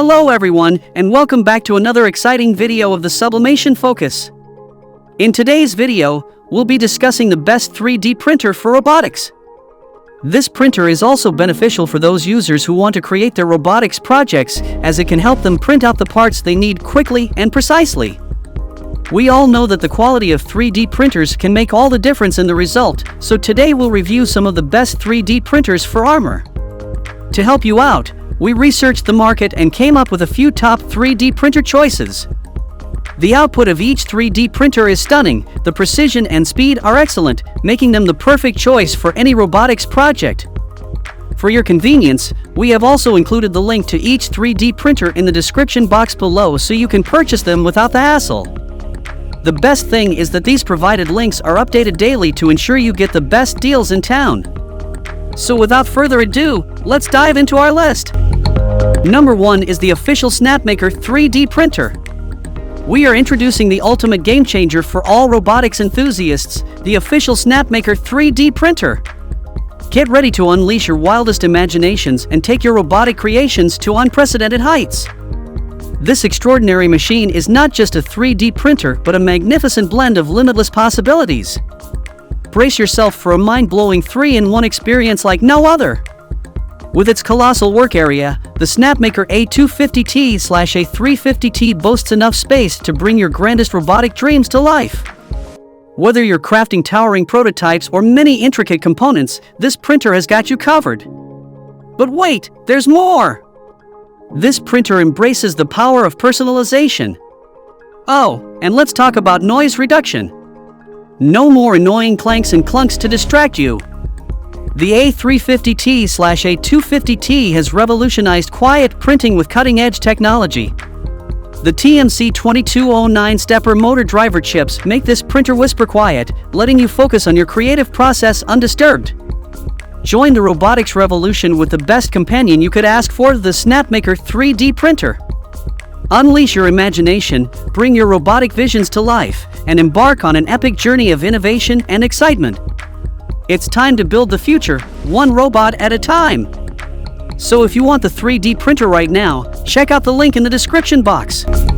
Hello everyone, and welcome back to another exciting video of the Sublimation Focus. In today's video, we'll be discussing the best 3D printer for robotics. This printer is also beneficial for those users who want to create their robotics projects, as it can help them print out the parts they need quickly and precisely. We all know that the quality of 3D printers can make all the difference in the result, so today we'll review some of the best 3D printers for armor. To help you out, we researched the market and came up with a few top 3D printer choices. The output of each 3D printer is stunning, the precision and speed are excellent, making them the perfect choice for any robotics project. For your convenience, we have also included the link to each 3D printer in the description box below so you can purchase them without the hassle. The best thing is that these provided links are updated daily to ensure you get the best deals in town. So without further ado, let's dive into our list. Number 1 is the official Snapmaker 3D printer. We are introducing the ultimate game changer for all robotics enthusiasts, the official Snapmaker 3D printer. Get ready to unleash your wildest imaginations and take your robotic creations to unprecedented heights. This extraordinary machine is not just a 3D printer but a magnificent blend of limitless possibilities. Brace yourself for a mind-blowing 3-in-1 experience like no other. With its colossal work area, the Snapmaker A350T/A350T boasts enough space to bring your grandest robotic dreams to life. Whether you're crafting towering prototypes or many intricate components, this printer has got you covered. But wait, there's more! This printer embraces the power of personalization. Oh, and let's talk about noise reduction. No more annoying clanks and clunks to distract you. The A350T/A250T has revolutionized quiet printing with cutting-edge technology. The TMC2209 stepper motor driver chips make this printer whisper quiet, letting you focus on your creative process undisturbed. Join the robotics revolution with the best companion you could ask for, the Snapmaker 3D printer. Unleash your imagination, bring your robotic visions to life, and embark on an epic journey of innovation and excitement. It's time to build the future, one robot at a time. So if you want the 3D printer right now, check out the link in the description box.